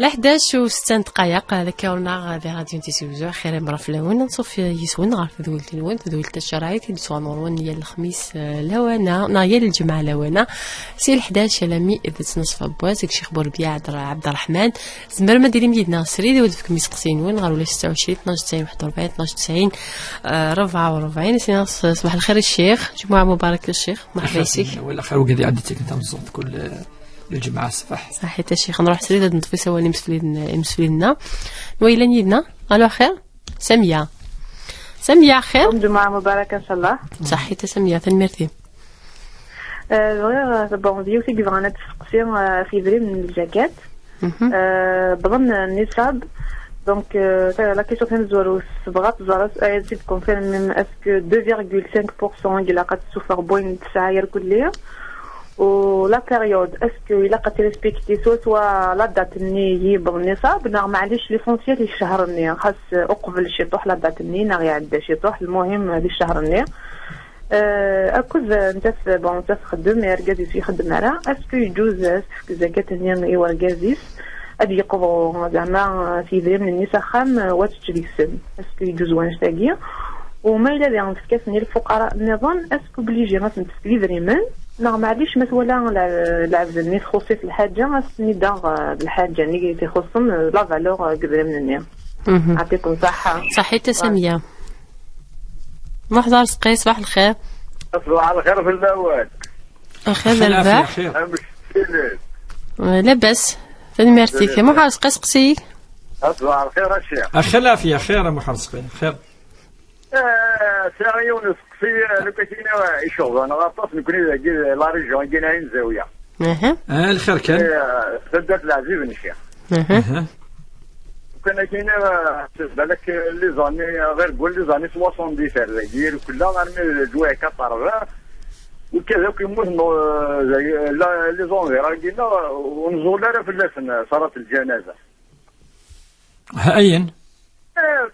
ل11:06 ذكرنا غادي راديو تيسوزو خير مرة في اللون نصوف يسون غير في ذويلة الون في ذويلة الشرايط يدسوا نورون ديال الخميس لوانا نايا الجمعة لوانا سي 11 لامي إذا نصف بوازك شيخ بوربيع عبد الرحمن زمر ما ديري مدينة ناصري ذويلة في كميس قصين وين غير ولا 26 12 90 41 12 90 44 سي صباح الخير الشيخ جمعة مباركة الشيخ مرحبا بك ولا خير وقدي عدتك انت مصوت كل الجمعة الصباح صحيت الشيخ نروح سريد نطفي سوالي مسفلينا ويلا نيدنا الو خير سامية خير جمعة مباركة ان شاء الله صحيت سامية تنمرتي غير بون ديوتي كيفانا تسقسي في بري من الجاكات بظن النصاب دونك لا كيسيون فين زورو بغات زرا تي كونفيرم اسكو 2.5% الى قد سوفر بوين 9 يركد ليا و لا بيريود اسكو الا قد ريسبكتي سوا لا دات ني يبغ النصاب نا معليش ليسونسيال الشهر الني خاص اقبل شي طوح لا دات ني نا يعدى شي طوح المهم للشهر الني اكوز انت بون تخدم يرقدي في خدمه راه اسكو يجوز اسكو زكاه نيام اي ورقازيس ادي يقبضوا زعما في ذي من النساء خام واتجلسن اسكو يجوز واش تاقيه وما الى ذي نفكاسني الفقراء النظام اسكو بلي جي ما تنتسلي من لا معليش مثلا العبد اللي تخصي في الحاجه اسني دار بالحاجه اللي تخصم لا فالور قبل من النيم يعطيكم صحه صحيت ساميه محضر سقي صباح الخير صباح الخير في الاول خير الباح لاباس تنمرتيك محضر سقي سقسي صباح الخير الشيخ خير عافيه خير محضر سقي خير ساعه يونس في لوكاتينا يشوف انا غطاس نكوني لا ريجون جينا زاويه الخير كان سدات العزيز بن الشيخ كان كاين بالك لي زاني غير قول لي زاني 70 ديال كلها غير جوايع كطرف وكذا كيموت زي لي زون غير قلنا ونزول راه في اللسن صارت الجنازه اين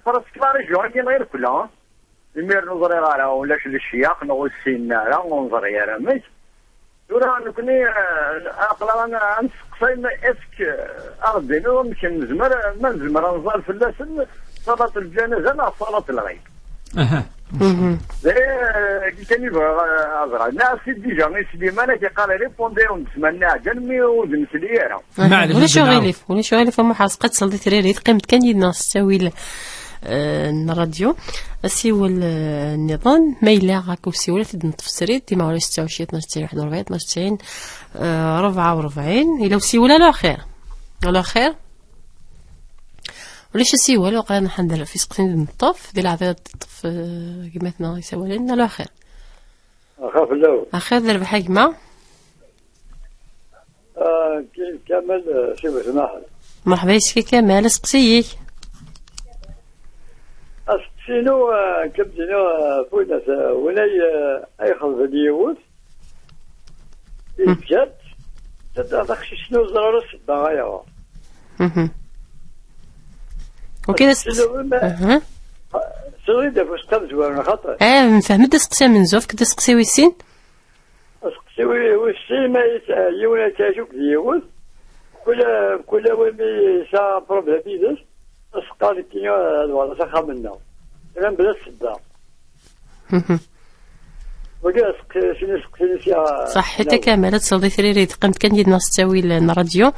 فراسك لا ريجون كاين غير كلها المير نظري راه ولاش للشياخ نغو السين راه ونظري راه ماشي وراه نكوني اقلا انا نسقسي اسك ارضي يمكن نزمر ما نزمر نزال في اللسن صلاة الجنازه لا صلاة الغيب زي كان يبغى ازرع ناس ديجا مي سليمان كيقال ريبوندي ونتمنى جنمي ونسلي راه ولا شو غيلف محاسقه تصلي تريري قيمت كان يدنا تساوي الراديو سيول النظام ما إلا غاكو سيولة تنطف السريد ديما ولا 26 12 41 12 44 إلا سيولة لا خير ولا خير وليش سيولة وقال أنا حندر في سقسين نطف ديال العذاب تطف كيماتنا يساوي لنا لا خير أخاف الله أخير ذرب حكمة كامل شبه سماحة مرحبا بك كمال سقسيك أسقسينو كبدينو فويناس وناي أي خلف ديوت بجد تدخش شنو زرارة سبا غايا وكذا سوري دافو شقد جوانا خاطر نفهم تسقسي من زوف كدا تسقسي ويسين أسقسي ويسين ما يونا تاجوك ديوت كل وين سا بروبليم بيدس أسقال كينيو الوضع سخا منا أنا بلا السبا وقال سقسيني صح حتى كامل تصلي ثريري قمت كان ديال ناس تساوي الراديو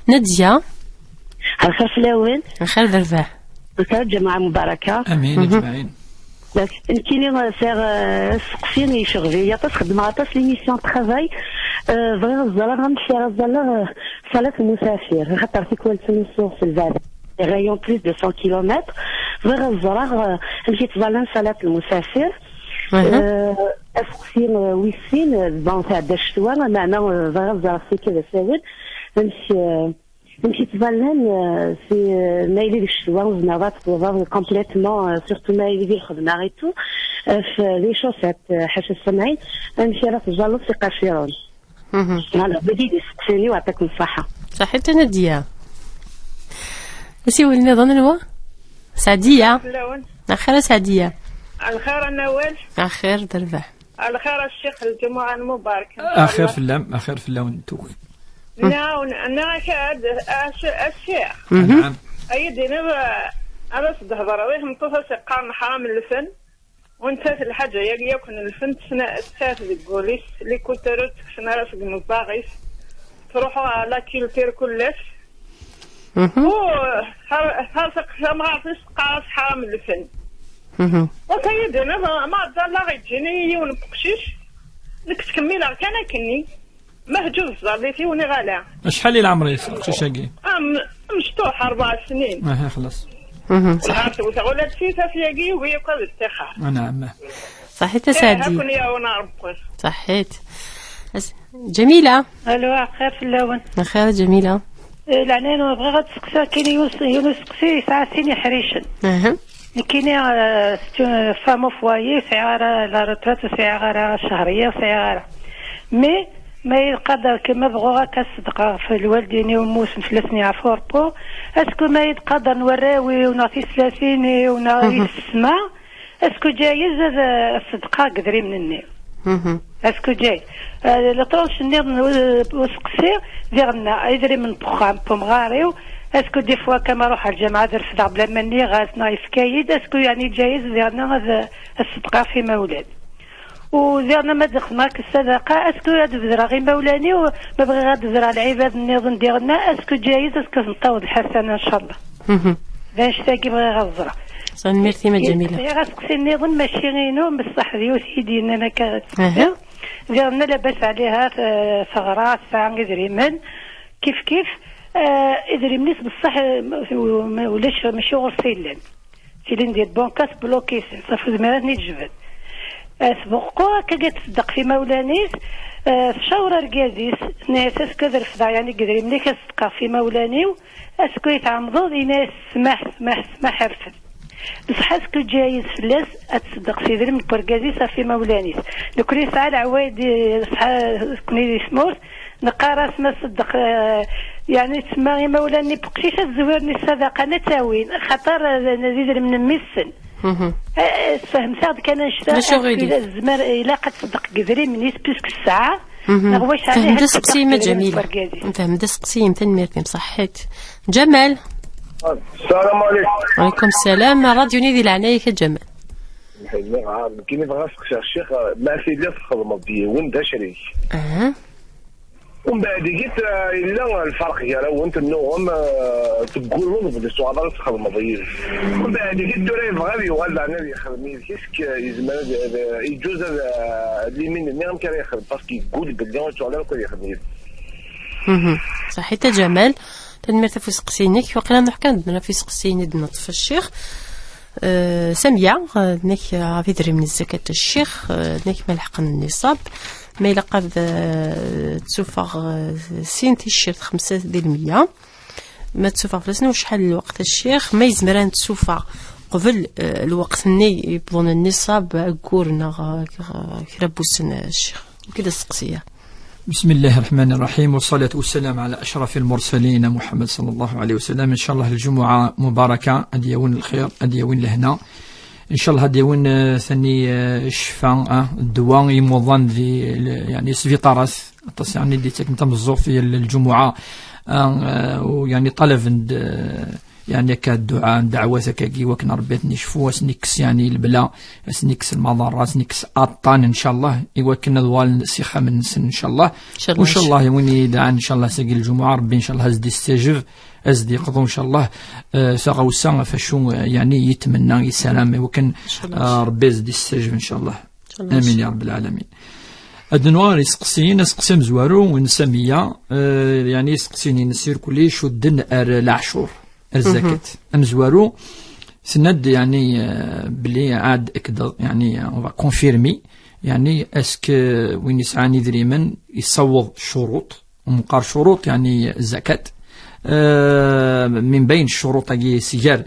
نادية الخير في الاول الخير ذرفاه الخير جماعة مباركة امين اجمعين كاينين سير سقسيني شغلي تخدم عطاس ليميسيون طرافاي فغير الزرا غنمشي الزرا صلاة المسافر خاطر في كوالت نصوص في الفالي رايون بليس دو 100 كيلومتر غير الزرا مشيت فالان صلاة المسافر اسقسين ويسين بون تعدى الشتوى معنا غير الزرا في كذا ساول مشيت فالان في مايلي الشتوى وزناوات كومبليتمون سورتو مايلي في الخدمة غيتو في لي شوسات حاجة السمعين نمشي راه في الجالو في قاشيرون فوالا بديت يسقسيني ويعطيكم الصحة صحيت نادية وسيولي نظن هو سعدية أخيرا سعدية الخير النوال أخير دربح الخير الشيخ الجمعة المباركة أخير في اللام أخير في اللام توك أنا كاد الشيخ نعم أيدينا أنا صدهضر عليه متصل قام حرام الفن وانت الحاجة يكون الفن تسات البوليس اللي كنت رد شنا راسك المباغيس تروحوا على كيلوتير كلش و هالسق ما عرفتش قاص حرام الفن وكيدنا ما لا غيجيني ونبقشيش لك تكمل كان كني مهجوز زاليتي وني غالا شحال العمر يسقسي شاقي مشطوح 4 سنين خلاص صح وتقولت في تفياقي وهي قد التخا نعم صحيت سعدي هكون يا ونعرف صحيت جميلة الو خير في اللون خير جميلة العنان بغا غتسقسا كاين يسقسي ساعة سيني حريشن كاين فامو فوايي سيارة لا روترات سيارة شهرية وسيارة مي ما يقدر كما بغوها كالصدقة في الوالدين والموسم فلسني عفوربو اسكو ما يتقدر نوراوي ونعطي 30 ونعطي السماء اسكو جايز الصدقة قدري من النيل اسكو جاي لطرونش النيض وسقسي ديرنا يدري من بخام بومغاريو اسكو دي فوا كما روح الجامعة درفدا بلا مني غازنا يفكايد اسكو يعني جايز ديرنا الصدقة في مولاد وديرنا ما دخل ماك الصدقة اسكو هاد بذرا غير مولاني وما بغي غاد بذرا العباد النظام ديالنا اسكو جايز اسكو نطود الحسنة ان شاء الله باش تاكي بغي غزرا ميرسي ما جميلة يا غاسقسي النظام ماشي غينو بصح ديوتي ديالنا انا ديالنا لاباس عليها ثغرات ساعة يدريمن كيف ادري منيس بصح ولاش ماشي غير سيلين ديال بونكاس بلوكيس صافي زمان نتجبد سبقوا كا تصدق في مولانيس شاورا ركازيس ناس اسكو درفدا يعني قدري ملي كتصدق في مولانيو اسكو يتعمضوا ناس سماح عرفت بصح اسكو جايز فلاس اتصدق في ذرم الكركازيس في مولانيس لكل ساعه العوايد كوني سموس نقارس ما صدق يعني تسمى مولاني بقشيش تزورني الصدقه نتاوين خاطر نزيد من المسن فهم ساعد كان نشرا الزمان الا قد صدق قدري من بيسك الساعه نغواش عليها فهمت سقسيمه جميله فهمت سقسيمه تنميرتي صحيت جمال السلام عليكم. وعليكم السلام راديو نيدي العناية جمال كاين بغا نسقسي الشيخ ما في ديال الخدمه ديالي وين دا شريك ومن بعد قلت الا الفرق ديالها وانت النوم تقول لهم في السؤال الخدمه ديالي ومن بعد قلت دوري بغا يولى انا اللي يخدم كيسك يزمن يجوز اللي من النيم كان يخدم باسكو يقول بلي هو السؤال كان يخدم صحيت جمال تنمرت في سقسينك وقيلا نحكي عندنا في سقسيني نطف الشيخ سامية نك في دري من الزكاة الشيخ نك ملحق النصاب ما إلا قد تسوفغ سين تيشيرت 5% ما تسوفغ فلسنا وشحال الوقت الشيخ ما يزمران تسوفغ قبل الوقت ني يبون النصاب أقورنا كربوسن الشيخ وكذا السقسية. بسم الله الرحمن الرحيم والصلاة والسلام على أشرف المرسلين محمد صلى الله عليه وسلم. إن شاء الله الجمعة مباركة أديون الخير أديون الهنا إن شاء الله أديون ثاني الشفاء الدواء يموضان ذي يعني سفيطارس يعني دي تكنت مزوف في الجمعة ويعني طلب يعني كالدعاء دعواتك كي وكنا ربيت نشفو سنكس يعني البلا سنكس المضارات سنكس أطان إن شاء الله يوكلنا دوال سيخة من سن إن شاء الله وإن شاء الله يوني دعاء إن شاء الله ساقي الجمعة ربي إن شاء الله هزدي استجف أزدي قضوا إن شاء الله ساقوا الساعة فشو يعني يتمنى يسلام وكن ربي زدي استجف إن شاء الله آمين يا رب العالمين. الدنوار يسقسين سقسم زوارو ونسمية يعني يسقسيني نسير كلي شو الدن العشور الزكاة أمزوارو سند يعني بلي عاد اكدر يعني كونفيرمي يعني اسك وين يسعاني دريمن يصوض شروط ومقار شروط يعني الزكاة من بين الشروط هي سيجار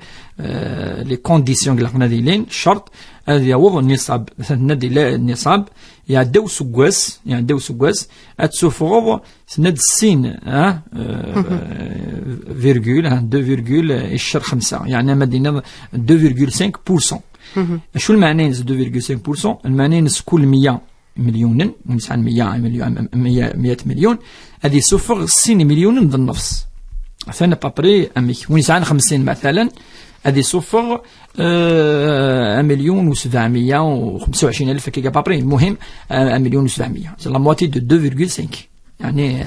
لي كونديسيون اللي قلنا ديلين شرط هذا يوض النصاب سند لا النصاب يعدو سكواس اتسوفوض سند السين فيرغول 2 الشر 5 يعني مدينة 2.5%. شو المعنى 2.5%؟ المعنى كل 100 مليون ونسعى 100 مليون هذه يسوفغ 60 مليون ضد النفس ثاني بابري أمي ونسعى 50 مثلا هذه يسوفغ 1,725,000 كيكا بابري المهم 1,700,000 سي لا مواتي دو 2,5 يعني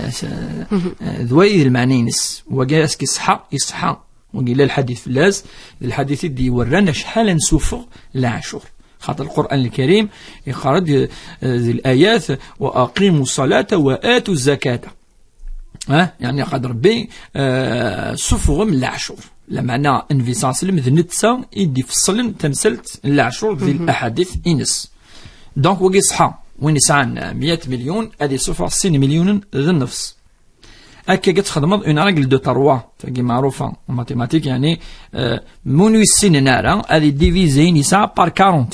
ذوي المعني نس وقال اسكي يصحى وقيل الحديث فلاس الحديث دي ورانا شحال نسوفغ العاشور خاطر القرآن الكريم يخرج الآيات وأقيموا الصلاة وآتوا الزكاة يعني قد ربي سوفغ من العاشور لمعنى انفيسانس المذنتسا يدي فصل تمثلت العاشور ذي الأحاديث إنس دونك وقي صحى وين يسعان 100 مليون هذه سوفغ 60 مليون ذي النفس هكا كتخدم اون راجل دو تروا تاكي معروفه ماتيماتيك يعني مونو السن نارا هذه ديفيزي نساء بار 40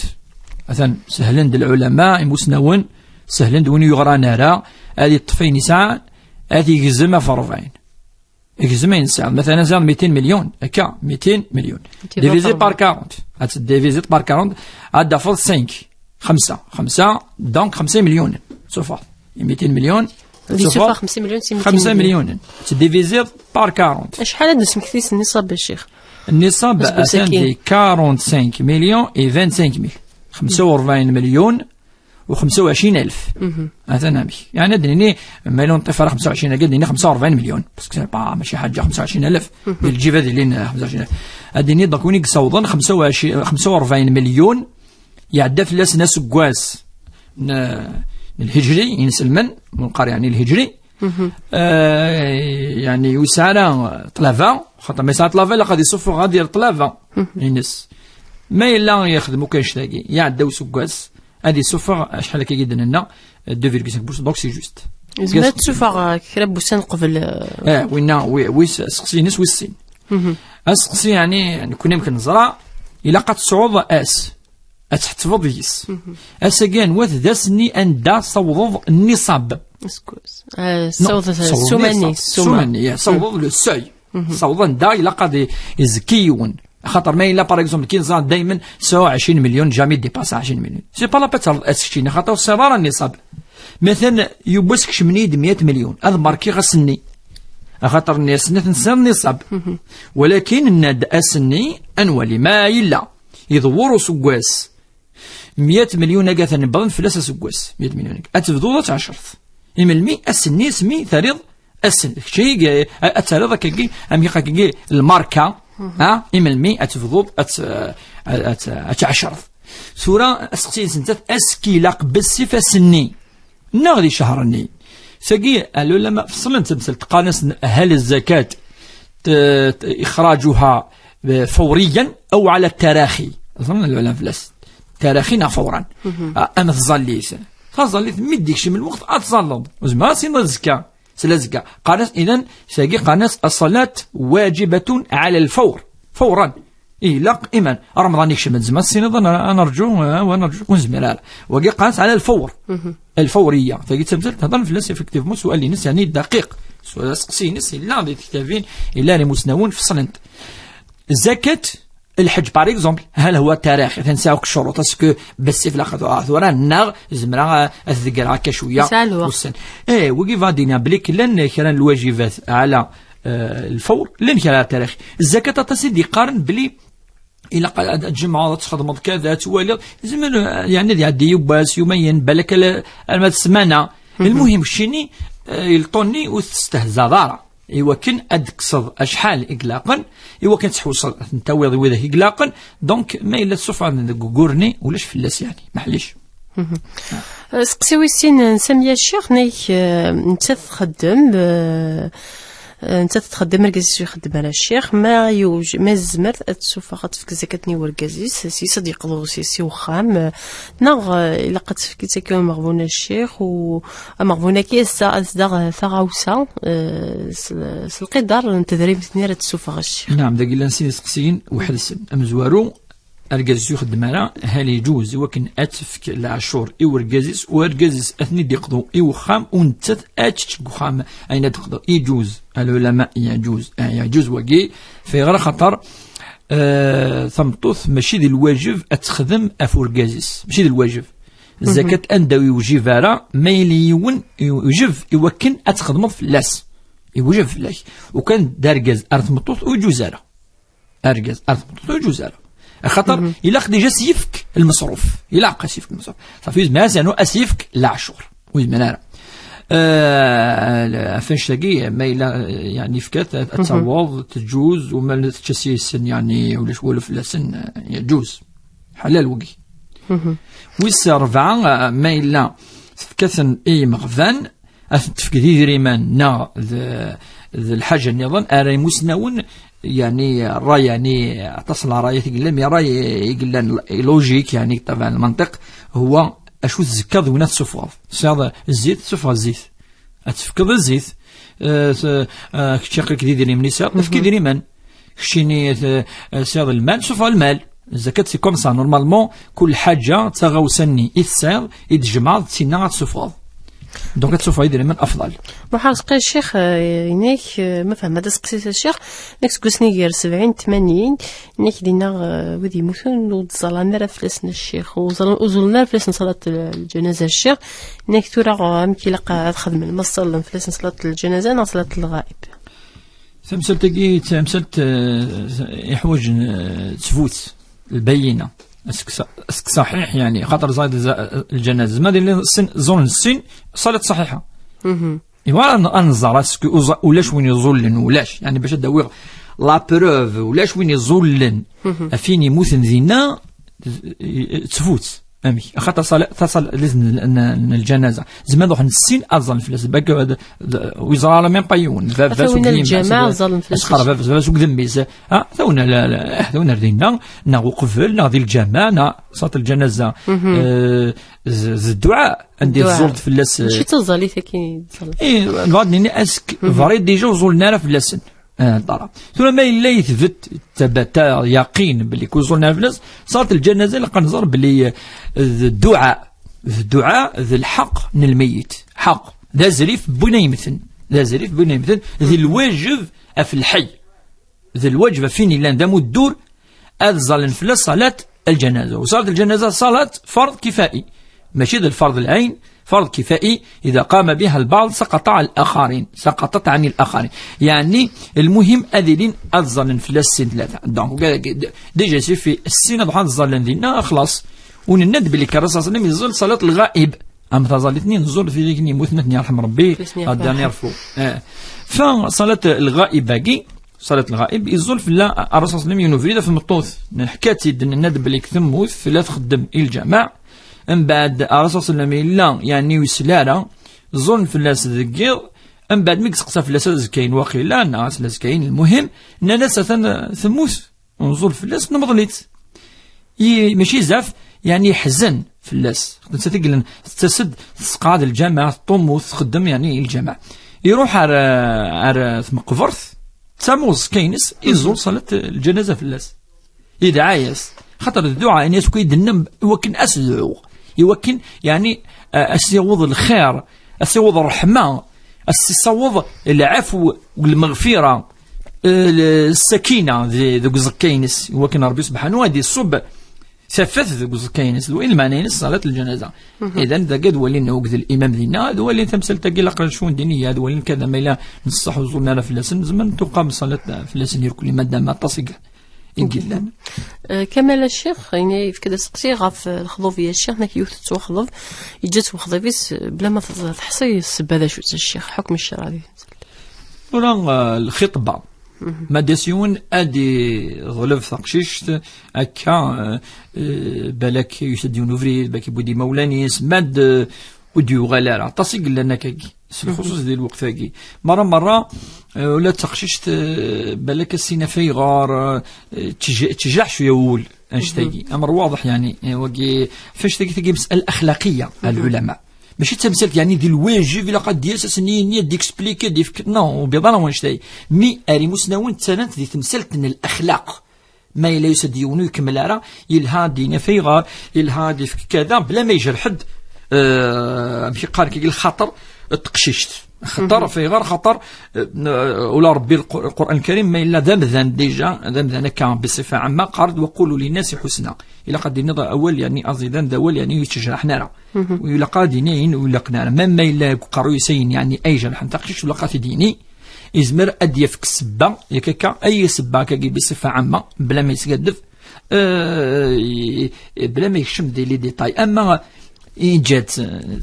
مثلا سهلند العلماء مسنون سهلند وين يغرى نارا هذه طفي نساء هذه يجزم في 40 يجزم نساء مثلا زاد 200 مليون هكا 200 مليون ديفيزي بار 40 هاد ديفيزي بار 40 هاد فضل 5 دونك 5 مليون سوفا 200 مليون سوفا 5 مليون 5 مليون تديفيزي بار 40 شحال هاد نسمكتيس النصاب الشيخ النصاب عندي 45 مليون و 25 45 مليون و25,000 هذا نامي يعني ادني مليون طفره 25 قدني 45 مليون باسكو ماشي حاجه 25,000 الجيب هذه لين 25,000 ادني دونك وين كصوضن 45 مليون يعدى في الناس ناس كواس الهجري ينسلمن من القرية يعني الهجري يعني يسعى طلافا خاطر ما يسعى طلافا لا غادي يصفوا غادي طلافا ينس ما إلا يخدموا كاش تاقي يعداو سكواس هادي صفر شحال هكا جدا لنا 2.5% دونك سي جوست زعما تصفر كرا بوسان قبل وينا ويس سقسي نس ويسين اسقسي يعني كنا يمكن نزرع إلا قد صعود أتحتفظ يس أسجان وث داسني أن دا صوض النصاب صوض السوماني صوض السوي صوض دا إلا قد يزكيون خاطر ما إلا باغ اكزومبل كي نزرع دايما 20 مليون جامي ديباس 20 مليون سي با لا بيتر اسكشينا خاطر صغار النصاب مثلا يبوسك شمنيد 100 مليون هذا ماركي غسني خاطر الناس نتنسى النصاب ولكن الناد اسني انولي ما إلا يدوروا سكواس 100 مليون قاثا نبغن فلاس سكواس 100 مليون اتفضوا 10 المي اسني اسمي ثريض اسن شيء اتريض كي امي كي الماركه المي اتفضوا اتعشر سوره اسقسي سنتات اسكي لقبس فاسني نغدي شهرني سقي قالوا لما فصلن تمثل تقانس هل الزكاه اخراجها فوريا او على التراخي اظن العلماء فلاس تراخينا فورا اما تظليس مديكش من الوقت اتظلم وزما سين الزكاه سلازكا قانس اذا ساقي قانس الصلاه واجبه على الفور فورا لا ايمان رمضان يكشم زمان السنه انا نرجو ونزمر وقي قانس على الفور الفوريه فقي تمثل تهضر في الناس افكتيفمون سؤال لي ناس يعني دقيق سؤال سقسي ناس لا دي كتابين الا لي مسنون في صلنت الزكاه الحج باغ اكزومبل هل هو تاريخي تنساوك الشروط اسكو بس في الاخر ثورا النار زمرا الذكر هكا شويه والسن وكي فادينا بليك لن كان الواجبات على الفور لن كان التاريخ الزكاه تصيد يقارن بلي الى قال الجمعه تخدم كذا توالي زعما يعني يعدي يباس يومين بالك السمانه المهم شيني يلطوني وتستهزا دارا إوا كان أدقصد أشحال إقلاقا إوا كان تحوصل نتاوي ذوي إقلاقا دونك ما إلا تصفى قورني ولاش فلاس يعني محليش سقسيوي السين سامية الشيخ نيك نتا تخدم مركز يخدم على الشيخ ما زمرت اتسوفا خاطفك زكاتني وركازيس سي صديق ضو سي وخام نغ الا قد فكيت كيما مغبونا الشيخ و مغبونا كيسا اصدغ ثغاوسا القدر تدريب نيره السوفا الشيخ نعم داك الا نسيني سقسيين واحد السن امزوارو ارجاز يخدم على هل يجوز وكن اتفك العشور وركازيس وركازيس اثني ديقضو وخام ونتت اتش وخام اين تقضو يجوز العلماء يجوز وكي في غير خطر ثمطوث ماشي ديال الواجب اتخدم افوركازيس ماشي ديال الواجب الزكاة أنداوي يوجيفارا ما يليون يوجف يوكن أتخدم في اللاس يوجف فلاك وكان دارجاز أرث مطوط وجوزارة أرجاز أرث مطوط وجوزارة خاطر إلا خدي جا سيفك المصروف إلا عقا سيفك المصروف صافي يزمع سانو أسيفك العشور ويزمع نارا فاش تلاقي ما إلا يعني فكات تتصوض تجوز وما تشسي السن يعني ولا شوالو في السن يجوز حلال وقي ويس ربعة ما إلا فكاثن إي مغفان تفكدي ريمان نا ذا الحاجة النظام أرى مسنون يعني الرأي يعني تصل رأي يقول مي رأي يقول لوجيك يعني طبعا المنطق هو أشو الزكاة ذو نفس صفوة هذا الزيت صفوة الزيت أتفكد الزيت كتشاقل كدي ديري من نساء تفكد ريمان كشيني سياض المال صفوة المال الزكاة سي كوم سا نورمالمون كل حاجة تغوسني إثسال يتجمع تسينا تصفوة دونك تشوف هيدي من افضل محاسق الشيخ ينيك ما فهم هذا سقسيت الشيخ نيك سكسني غير 70 80 نيك دينا ودي موثون وتزالنا فلسنا الشيخ وزلنا فلسنا صلاة الجنازة الشيخ نيك تورا مكي لقى خدم المصلى فلسنا صلاة الجنازة نا صلاة الغائب تمثل تقي تمثلت يحوج تفوت البينة اسك صحيح يعني خاطر زايد الجنازة ما دير زون السن صلاة صحيحة ايوا انزر اسكو ولاش وين يزولن ولاش يعني باش داوي لا بروف ولاش وين يزولن فين يموت ذينا تفوت امي خاطر تصل لازم الجنازه زعما دوك السن ازل فلاس باك ويزرا ميم بايون فاس الجماعه زال فلاس قرب فاس وكذميس ثونا لا ثونا ردينا ناغو قفل ناغدي الجماعه صلاه الجنازه الدعاء عندي الزولد فلاس شي تزالي كي تصلي اي غادي اسك فري ديجا زولنا فلاسن طرا ثم ما الا يثبت ثبت يقين باللي كوزولنا فلاس صارت الجنازه اللي قنظر باللي الدعاء ذي الحق من الميت حق ذا زريف بنيمثن ذي الواجب في الحي ذي الواجب فين الا ندمو الدور ازال فلاس صلاه الجنازه وصارت الجنازه صلاه فرض كفائي ماشي ذا الفرض العين فرض كفائي إذا قام بها البعض سقطت عن الآخرين يعني المهم أذلين أظلن في السن ثلاثة دونك ديجا سي في السن ضحى الظلن دينا خلاص ونند باللي كان الرسول صلى الله عليه وسلم يزول صلاة الغائب أما تظل اثنين نزول في ذيك نموت اثنين يرحم ربي الدنيا يرفو فصلاة الغائب باقي صلاة الغائب يزول في الله الرسول صلى الله عليه وسلم ينفرد في المطوث نحكاتي الند باللي كثموث في لا تخدم الجماع من بعد الرسول صلى الله عليه وسلم لا يعني يسلالا ظن في الناس ذكير من بعد ميك سقسا في الناس زكاين واقيلا ناس زكاين المهم ان ناس ثموث ونزول في الناس نمضليت ماشي زاف يعني يحزن في الناس تقول تسد تسقاد الجامع طموث تخدم يعني الجامع يروح على ثم قفرث تاموز كاينس يزول صلاة الجنازة في الناس يدعايس خاطر الدعاء يعني يسكو يدنم يوكن أسدعو يوكن يعني أسيوض الخير أسيوض الرحمة أسيوض العفو والمغفرة السكينة ذو زكاينس يوكن ربي سبحانه وهذه الصب ثفث ذو زكاينس وين المعنى صلاة الجنازة إذا ذا قد ولينا وقت الإمام دينا ذو ولي تمثل تقي لقرا شون دينية ذو ولي كذا ما إلا نصح وزولنا في اللسن زمن تقام صلاة في اللسن يركل مادة ما تصق كمال الشيخ يعني في كذا سقسي غاف الخضوفية الشيخ ناك يوث توخضف يجت وخضفيس بلا ما تحصي السب هذا شو الشيخ حكم الشرع دي ولا الخطبة مادسيون ادي ظلف ثقشيش اكا بالك يسديون وفريد باكي بودي مولانيس ماد وديو غلارة تصيق لنا كاكي الخصوص ديال الوقت هاكي مرة ولا تقشيشت بالك السينا في غار تجاح شويه يقول انشتاقي امر واضح يعني وكي فاش تاقي مسألة اخلاقيه العلماء ماشي تمثلت يعني ديال الواجب الا قد ديال سنين ديكسبليكي ديك نو بيضانا وانشتاي مي اري مسناون تسانت دي تمثلت الاخلاق ما الا يسديونو يكمل راه يلهادي نفي غار يلهادي كذا بلا ما يجر حد ماشي قال كي الخطر تقشيشت خطر في غير خطر ولا ربي القرآن الكريم ما إلا ذمذن ديجا ذمذن كان بصفة عامة قرد وقولوا للناس حسنا إلا قد نضع أول يعني أزيدان دول يعني يتشجرح نارا وإلا قادينين وإلا قنارا ما إلا قرويسين يعني أي جرح نتقش ولا قاتي ديني إزمر أدي يفك سبا يكاكا أي سبا كاكي بصفة عامة بلا ما يسقدف بلا ما يكشم دي لي ديتاي أما إيجاد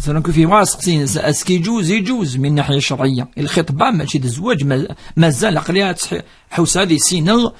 تنكو في واسقسين اسكي يجوز من الناحية الشرعية الخطبة ماشي الزواج مازال عقليها حوس هذه سينا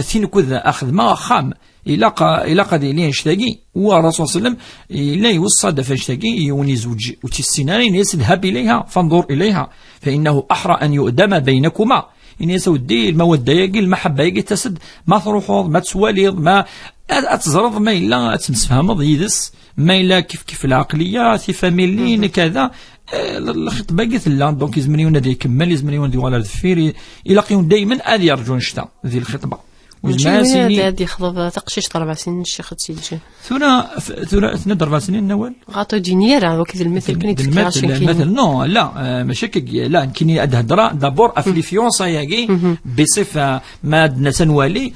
ثين كذا أخذ ما خام إلا قد إليه يشتاقي والرسول صلى الله عليه وسلم إلا يوصى دفا يشتاقي يوني زوج وتسينارين يذهب إليها فانظر إليها فإنه أحرى أن يؤدم بينكما إن يسودي المودة يجي المحبة يجي تسد ما تروحوا ما تسواليض ما أتزرض ما إلا تمسفهم يدس ما إلا كيف العقلية في فاميلين كذا الخطبة قلت لا دونك يزمنيون هذا يكمل يزمنيون دي ولا الفير يلاقيون دائما هذه يرجون شتا ذي الخطبة وزماسيني هذه خطبة تقشيش 4 سنين الشيخ تسيلجي ثورة 4 سنين نوال غاطو دينيرا وكذا المثل كني المثل نو لا ماشي لا كني هضره دابور افليفيونسا ياكي بصفه ما نسنوالي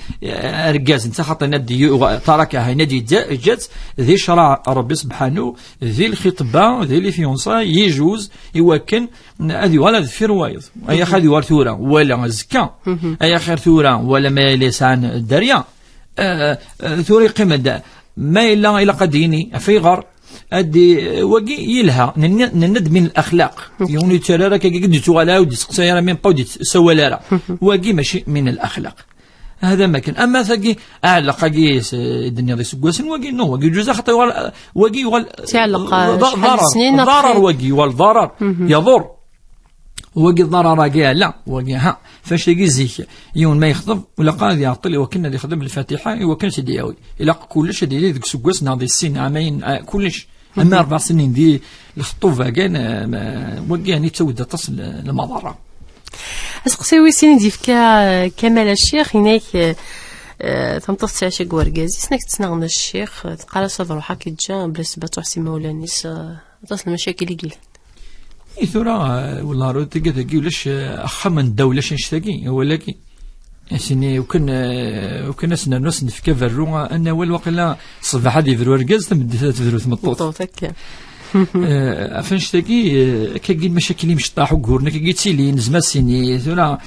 ركاز انت خاطر ندي تركها نادي جات ذي شرع ربي سبحانه ذي الخطبه ذي الفيونسا يجوز يوكن هذه ولا في روايض اي خذ ورثوره ولا زكا اي خير ثوره ولا ما لسان الدريا ثوري قيمه ما إلا قديني في غر أدي وجي يلها نند من الأخلاق يوني ترى كي قد تغلا ودي سقسيرة من قودي سوالارا وجي ماشي من الأخلاق هذا ما كان أما ثقي أعلى قاقيس الدنيا ذي سقوسين وجي نو وجي جزء حتى وجي تعلق ضرر وجي والضرر يضر وجي الضرر راجع لا وجي ها فاش تجي زيك يوم ما يخطب ولا قاضي يعطي وكنا اللي يخدم الفاتحه وكان سيدي ياوي الا كلش ديال ديك سكواس ناضي السن عامين كلش اما 4 سنين دي الخطوبه كان وجي يعني تسود تصل المضره اسقسي ويسيني ديفك كمال الشيخ هناك تمطط عشاق ورقازي سنك تسنغنا الشيخ تقال صدر روحك يتجا بلا سبه تحسي مولانيس تصل المشاكل اللي ثورة والله راه تلقى ولاش أخا من الدولة نشتاقي ولكن سيني وكنا سنا ناس نفكا فرو أن أول وقيلا صباح هذه فرو ركاز تمد فرو ثمطوط فنشتاقي كاين المشاكل مش طاحوا كورنا كي تسيلي نزما سيني ثورة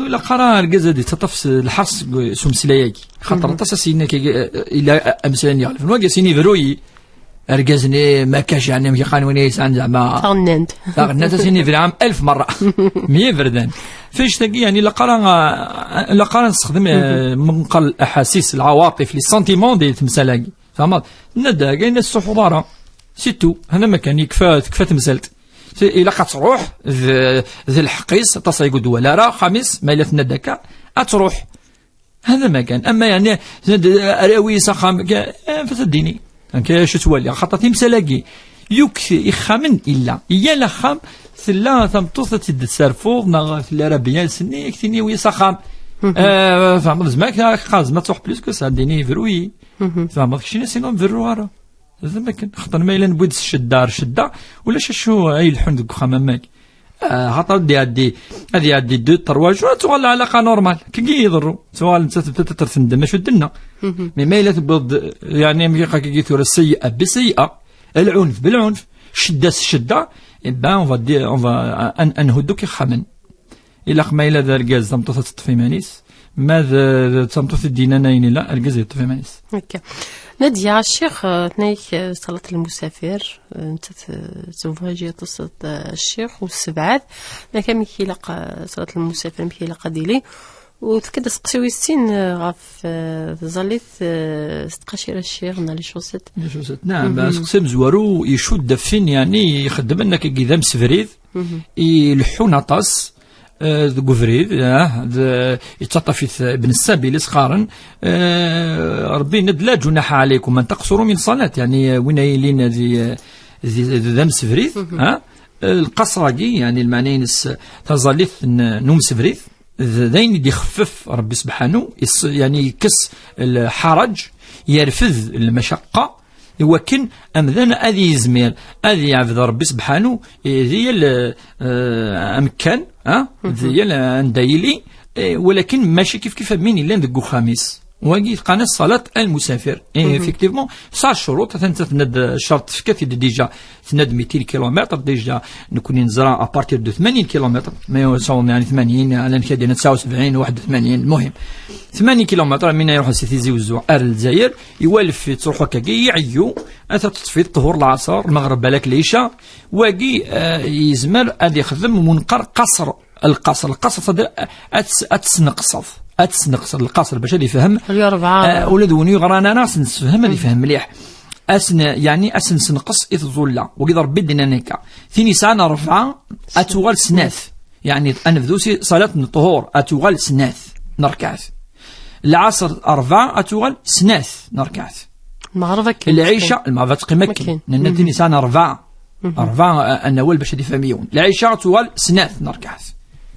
لا قرار ركاز هذه تطفس الحرس سمسلاياكي خاطر تصاسينا إلى أمثال يعرف نواقع سيني فروي أرجزني ما كاش يعني ميقانوني يسان زعما تغنت سيني في العام 1000 مرة 100 فردان فاش تلاقي يعني لقرا نستخدم منقل الأحاسيس العواطف لي سنتيمون ديال تمثالاكي فهمت ندا كاين الصحوبارة سيتو هذا ما كان يكفى تمثلت إلا قتروح ذي الحقيس تصيقود ولا راه خميس ما إلا تندكا أتروح هذا ما كان أما يعني أراوي سخام فتديني أنك شو تولي خاطر تمسلاكي يكفي إخامن إلا إيا لخام ثلا ثمطوثة تدسرفوض نغ في العربية سني يكتيني ويسخام فهمت زعما خاز ما تروح بليس كو ديني فروي فهمت كشي ناس ينوم فرو راه هذا ما كان خاطر ما إلا نبغي الشدار شدة ولا شو أي الحن ديك خمامك خاطر دي هذه 2 3 جوع تغال علاقه نورمال كي يضروا سؤال انت تترثندم شو دنا مي ما الا تبغض يعني ميقا كي ثوره السيئه بسيئه العنف بالعنف شده با اون فا انهدوك خمن الا ما الا ذا الغاز تمطوط تطفي مانيس ماذا تمطوط الدينانين لا الغاز يطفي مانيس هكا نادية الشيخ تنايك صلاة المسافر انت تفواجي تصل الشيخ والسبعات ما كان ميكيلاق صلاة المسافر ميكيلاق ديلي وتكد سقسيو السين غاف ظليت ستقاشير الشيخ نالي شوسات نعم سقسي مزوارو يشد فين يعني يخدم لنا كي ذا مسفريد يلحون عطاس غوفريد يتطفي ابن السبيل صغارا ربي لا جناح عليكم ان تقصروا من صلاه يعني وين يلين ذي مسفريد القصراجي يعني المعنيين تظليث نوم سفريد ذين يدي يخفف ربي سبحانه يعني يكس الحرج يرفذ المشقه ولكن أمذن أذي يزمير أذي يعبد ربي سبحانه ذي أمكان ذي الأندايلي، ولكن ماشي كيف مين إلا ندقو خامس واقي قانا صلاة المسافر. إفكتيفمون صار الشروط تند شرط فكات ديجا تند 200 كيلومتر ديجا نكون نزرع أبارتير دو 80 كيلومتر ما يوصل يعني 80 على نكاد 79 81. المهم 80 كيلومتر من يروح سيتيزي وزوع الجزائر يوالف تروح هكاكي يعيو أثر تطفي الظهور العصر المغرب بالك العشاء واقي يزمر أدي يخدم منقر قصر. القصر صدر أتسنقص القصر باش يفهم ولد وني غرانا ناس نفهم اللي يفهم مليح يعني سنقص إذ وقدر بدنا نيكا ثاني سنة 4 أتوغل سناث يعني أنا فدوسي صلاة الطهور أتوغل سناث نركعت العصر 4 أتوغل سناث نركعت العشاء المغرب تقيمكن لأن ثاني سنة 4 النوال باش يفهميون العشاء أتوغل سناث نركعت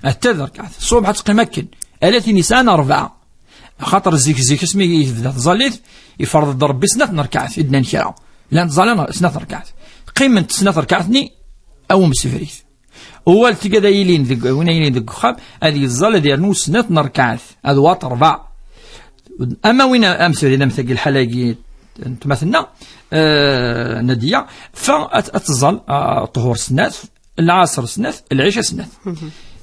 التذر ركعت الصبح تقيمكن التي نيسان 4 خاطر زيك اسمي يبدا تظليت يفرض ربي سنة ركعات إدنا نكرا لا تظلنا سنة ركعات قيمة سنة ركعتني أو مسفريت هو تلقى يلين وين يلين ذك خاب هذه الظل ديال سنة ركعات هذا واط 4. أما وين أمس إذا مثل الحلاقي مثلنا ندية فأتظل طهور سنة العصر سنة العشاء سنة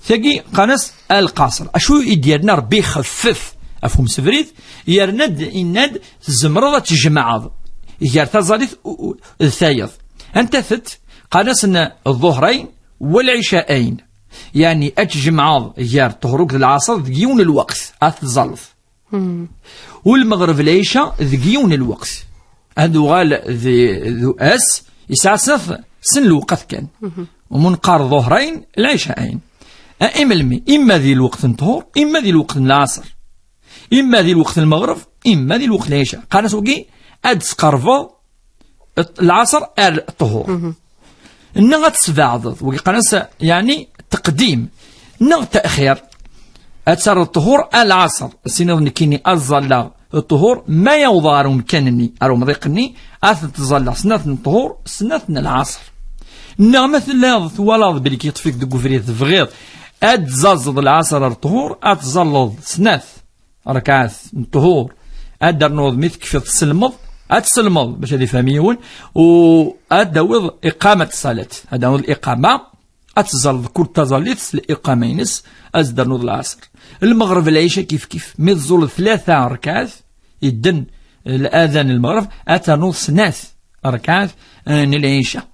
ثقي قنص القاصر أشو يديرنا ربي خفف أفهم سفريت يرند إند زمرضة تجمع يارتا زاليث الثايض أنت ثت قنصنا الظهرين والعشاءين يعني أتجمع يار طهروك العصر ذقيون الوقت أتظلف والمغرب العشاء ذقيون الوقت هذو غال ذو أس يسعى سن الوقت كان ومنقار ظهرين العشاءين إما ذي الوقت الطهور إما ذي الوقت العصر إما ذي الوقت المغرب إما ذي الوقت العشاء قال سوقي أدس قرفو العصر الطهور إنها تسبعض وقال يعني تقديم إنها تأخير أتسر الطهور العصر السنة نكيني أظل الطهور ما يوضار مكانني أرو مضيقني أتظل سنة الطهور سنة العصر مثل لا ثوالض بلي كيطفيك دقو فريد فغيض أتزلزل العصر الطهور أتزلظ سناث ركعات الطهور أدر نوض مثل كيف أتسلمض باش هذي فهميون وأدوض إقامة الصلاة هذا هو الإقامة أتزلظ كل تزليت الإقامينس أزدر نوض العصر المغرب العشاء كيف متزول 3 ركعات يدن الآذان المغرب أتنوض سناث ركعات العشاء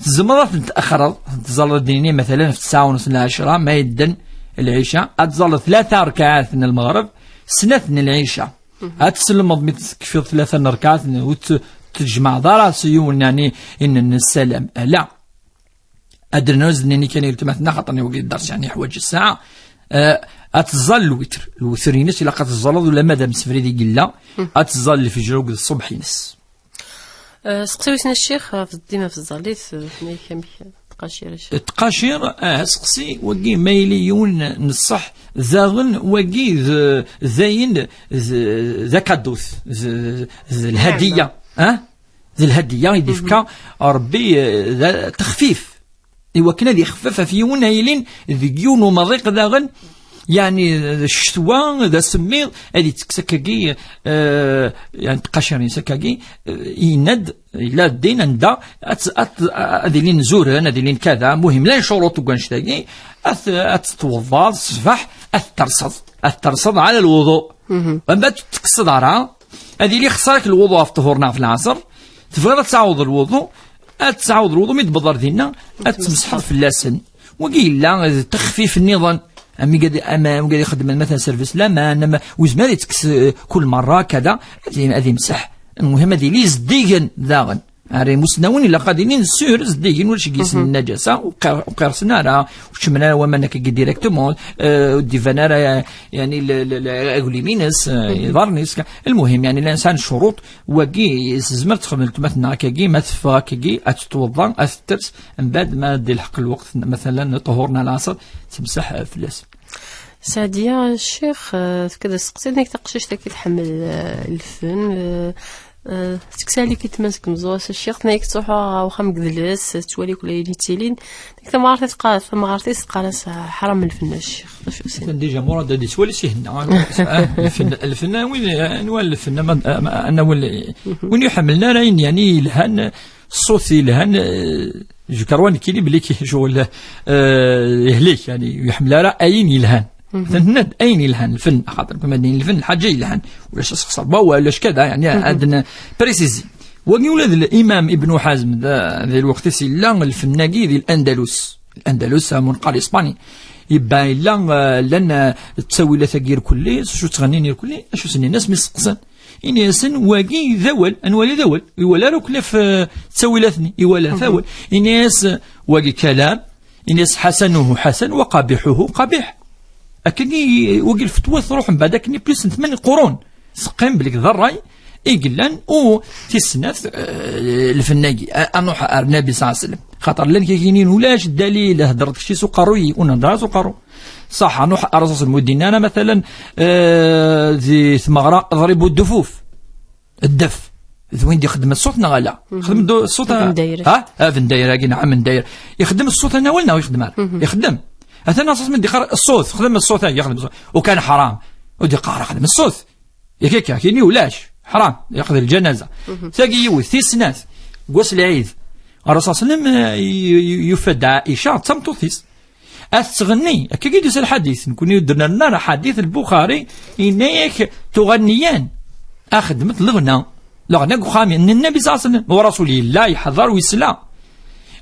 الزمرة تأخرت تظل الدينية مثلا في 9:30 ما يدن العشاء أتظل 3 ركعات من المغرب سنة العشاء أتسلم كيف 3 ركعات وتجمع ضرع سيون يعني إن السلام لا أدرنوز إنني كان يلتمثنا خاطرني وقت الدرس يعني حواج الساعة أتظل الوتر ينس إلا قد تظل ولا مادام سفريدي قلا أتظل في جروق الصبح ينس. سقسيوسنا الشيخ ديما في الزاليت كم تقاشير سقسي وقي ميليون نصح زاغن وقي زين زكادوث الهدية الهدية يدفكا ربي تخفيف إوا كنا ذي خفافة في يوم نايلين ذيون ومضيق ذاغن يعني الشتوى ذا سمير هذه تكسكاكي يعني تقاشرين سكاكي يند إلا دين ندا هذه لين زور هذه لين كذا مهم لا شروط وكانشتاكي أتتوضا الصباح أترصد على الوضوء أما تكسد على هذه اللي خسرك الوضوء في طهورنا في العصر تبغى تعوض الوضوء أتعوض الوضوء متبضر دينا أتمسح في اللسن وقيل لا تخفيف النظام أمي قاعد يخدم مثلا سيرفيس لا ما أنا وزمان يتكس كل مرة كذا هذه مسح المهم هذه لي زديجن ذاغن هاري مسنون إلا قادين سور زديجن ولا شي قيس النجاسة وقرصنا راه وشمنا ومنك كي ديريكتومون ديفانا راه يعني الأغليمينس يضرنيس المهم يعني الإنسان شروط وكي زمرت خدمت مثلا كي ما تفا كي أتتوضا أتترس من بعد ما دي الحق الوقت مثلا طهورنا العصر تمسح في اللسن. سعدية الشيخ كذا سقسيتني تقشش تاكي تحمل الفن تكسالي كي تمسك مزواس الشيخ نايك تروحوا وخام قدلس تولي كل يتيلين ديك تمارتي تقال تمارتي تقال حرام الفن الشيخ شو سين ديجا مراد دي تولي سهنا الفن وين الفن انا وين يحملنا راين يعني الهن الصوت الهن كروان كيلي بلي شغل يهليك يعني يحمل رأيين يلهن ند أين يلهن الفن خاطر كما دين الفن حاجة يلهن ولاش صعبة ولاش كذا يعني عندنا بريسيزي ولد الإمام ابن حزم ذي الوقت سيلا الفناقي ذي الأندلس منقال إسباني يبقى لن تسوي لثقير كلي شو تغنيني كلي شو سنين الناس مسقسن إني سن واقي ذول أنوالي ذول يولا ركلف تسوي لثني يولا ثول إنيس واقي كلام إنيس حسنه حسن وقبيحه قبيح أكني واقي الفتوى تروح من بعد كني بلس 8 قرون سقيم بلك ذراي إقلان أو تسنث الفناقي أنوح النبي صلى الله عليه وسلم خاطر لن كيكينين ولاش الدليل هدرت شي سقروي ونهضر سقرو صح نوح أرصص المدينة أنا مثلا ذي ثمغرة ضربوا الدف وين دي خدم الصوت نغلا خدم الصوت فين دايره نعم من داير يخدم الصوت انا ولنا ويخدم يخدم اثنا صوت من دي الصوت خدم الصوت يخدم الصوت وكان حرام ودي قارة خدم الصوت ياك كايني ولاش حرام ياخذ الجنازه تلاقي يوث ثيسناث قوس العيد الرسول صلى الله عليه وسلم يفد عائشه تمطوثيس أتغني كي يدوس الحديث نكون درنا لنا حديث البخاري إنك تغنيان أخذ مثل لغنا قخامي أن النبي صلى الله عليه وسلم ورسول الله يحضر ويسلا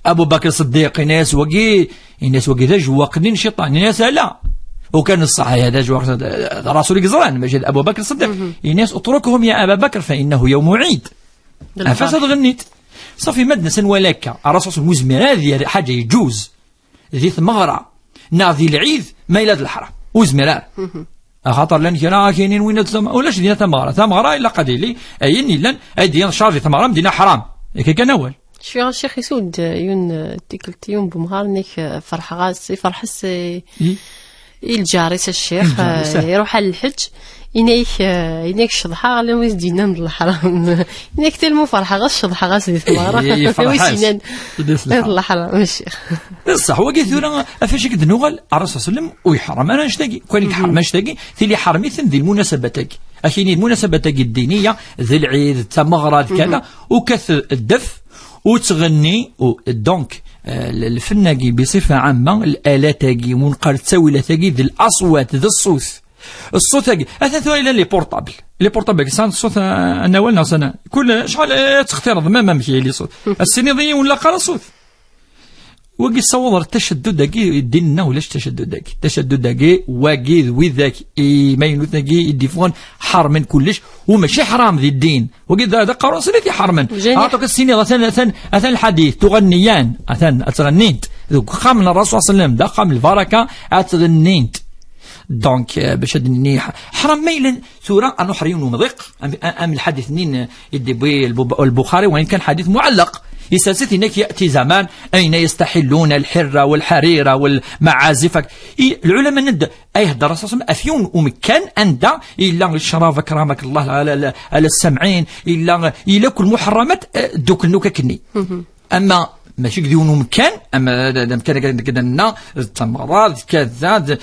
أبو بكر الصديق ناس وقي ذا جواقنين شيطان ناس لا وكان الصحيح هذا جواق رسول قزران مجد أبو بكر الصديق ناس اتركهم يا أبا بكر فإنه يوم عيد أفسد غنيت صافي مدنسا ولك الرسول مزمر هذه حاجة يجوز ذي ثمغرة ناضي العيد ميلاد الحرام وزمرار خاطر لان كنا كاينين وين ولاش دينا ثمغرة الا قديلي اين لان ادي شارجي ثمغرة مدينه حرام كان اول شو الشيخ يسود يون تيكلت يوم بمهار نيك فرح غاسي فرح سي الجاري الشيخ يروح على الحج إنك شضحة على ويز دينا من الحرام إنك تلمو فرحة غاس شضحة غاس دي ثمارة ويسينان الحرام الشيخ صح وقيت ثورا أفاش كد نوغل الرسول صلى الله عليه وسلم ويحرم أنا نشتاقي كونك حرم نشتاقي ثلي حرمي ذي المناسبتك أكيني المناسبتك الدينية ذي العيد التمغرة كذا وكث الدف وتغني دونك الفناقي بصفة عامة الآلاتاقي منقر تساويلاتاقي ذي الأصوات ذي الصوت أثاثوا إلى لي بورطابل كان الصوت أنا ولنا سنة كل شحال تختار ما مشي لي صوت السنيضي ولا قال صوت وقي صور التشدد داكي ديننا ولاش تشدد داكي واقي ذوي ذاك ما ينوثاكي يديفون حرم من كلش وماشي حرام ذي الدين وقي ذا قرون سنتي حرما عطوك السنين أثن الحديث تغنيان أتغنينت قام الرسول صلى الله عليه وسلم دا قام البركة أتغنينت دونك باش هدني حرام ميلا ثورة أنو حريون ومضيق أم الحديث نين يدي بي البخاري وإن كان حديث معلق يستلسث هناك يأتي زمان أين يستحلون الحرة والحريرة والمعازف العلماء ند أي هذا الرسول صلى الله عليه وسلم أفيون ومكان أنت إلا الشراب كرامك الله على السمعين إلا كل محرمات دوك النوكا كني أما ماشي كديونو مكان اما مكان كذا لنا التمرات كذا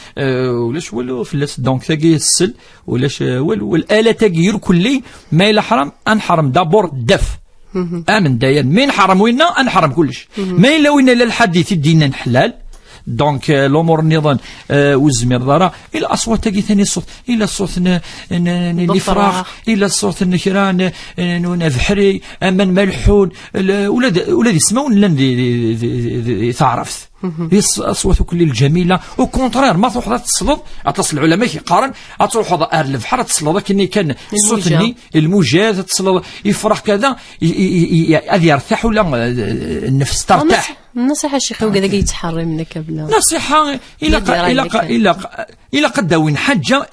ولاش والو فلاس دونك تاكي السل ولاش والو والاله تاكي كلي ما الا حرام انحرم دابور دف امن داير مين حرم وينا انحرم كلش ما الا وين لا الحديث دينا نحلال دونك الامور النظام والزمير دارا الى اصوات تاكي ثاني الصوت الى الصوت اللي فراغ الى الصوت النكران نفحري امن ملحون ولاد يسمعون لن تعرف اصوات كل الجميله وكونترير ما تروح تصلد اتصل العلماء يقارن تروح ار البحر تصلد كني كان الصوت الموجات تصلد يفرح كذا هذه يرتاح ولا النفس ترتاح النصيحة الشيخ وكذا يتحرم منك بلا نصيحة إلى قد وين حجة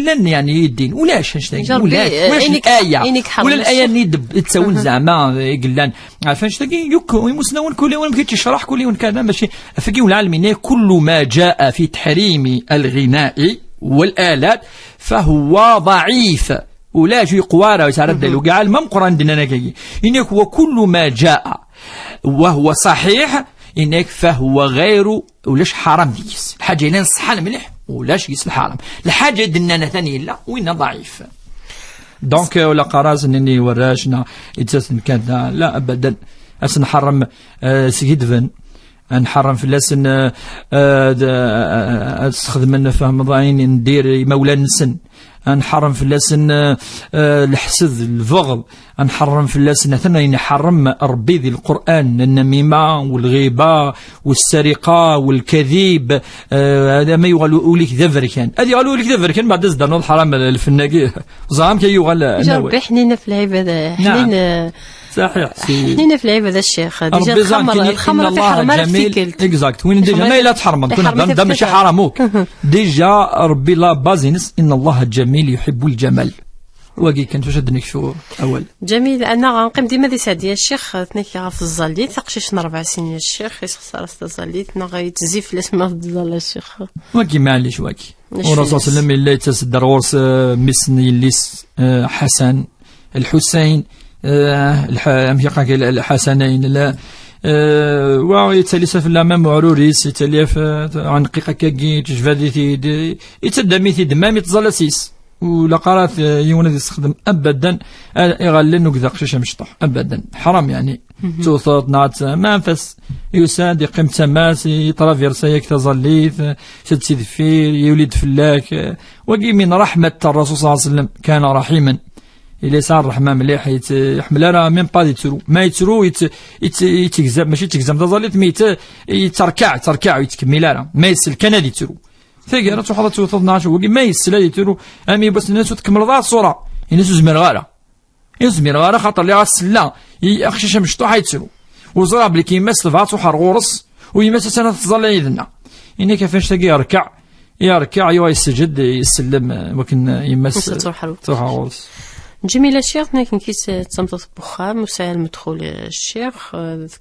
لن يعني يدين ولاش ولاش الآية ولا الآية ند تسوون زعما قلان عارفين شتاقي يكو يمسنون كل يوم كي تشرح كل يوم كذا ماشي فقيه العالمين كل ما جاء في تحريم الغناء والآلات فهو ضعيف ولا جي قوارا ويتعرض وكاع المام قران دينا كي انك وكل ما جاء وهو صحيح انك فهو غير ولاش حرام ديس الحاجه اللي نصحى مليح ولاش يس الحرام الحاجه دنا ثاني لا وين ضعيف دونك ولا قراز انني وراجنا يتسن كذا لا ابدا نحرم سيدفن نحرم في اللسن استخدم فهم ضاين ندير مولا نسن نحرم في اللسن الحسد الفغض نحرم في اللسن ثاني نحرم ربي ذي القرآن النميمة والغيبة والسرقة والكذب هذا ما يقولوا لك ذفر كان هذه يقولوا لك ذفر كان بعد زدنا الحرام الفناقي زعم كي يقال ربي حنينا في العبادة حنينا صحيح حنينا في العبادة الشيخ ديجا الخمر تحرم فيك اكزاكت وين ديجا ما لا تحرم ده ماشي حراموك ديجا ربي لا بازينس ان الله جميل يحب الجمال واقي كنت واش هاد نكشفو اول جميل. انا غنقيم ديما دي سعد يا الشيخ تنكي في الزاليت تقشيش 4 سنين يا الشيخ يسخسر الزاليت غيتزيف الاسم في الزال الشيخ واقي معليش واقي والرسول صلى الله عليه وسلم اللي يتصدر ورس مسن يليس حسن الحسين الحسنين لا ويتليس في الامام عروريس يتليف عن دقيقه كي تجفادي يتدمي دمامي تزلسيس ولا قرات يونا يستخدم ابدا يغلن وكذا قشاشه مشطح ابدا حرام يعني توصل نعت منفس يساد يقيم تماس يترافيرسا ياك تزليت شد سيد فير يولد فلاك وقي من رحمه الرسول صلى الله عليه وسلم كان رحيما إلا صار الرحمن مليح يحمل راه ميم با يترو ما يترو يتكزم ماشي تكزم تظلت ميت تركع ويتكمل راه ما يسل كان هذه يترو ثقي راه تحط توصل 12 وقي ما يسل يترو امي بس الناس تكمل ذا الصوره الناس زمر غاره خاطر اللي غاسلا يخشش مشطوح يترو وزراب اللي كيما سلفات وحر غورس ويما سنه تظل يدنا إني كيفاش تلقى يركع يسجد يسلم وكن يمس تروح غورس جميل الشيخ لكن كيس تصمت بخام مسائل المدخول الشيخ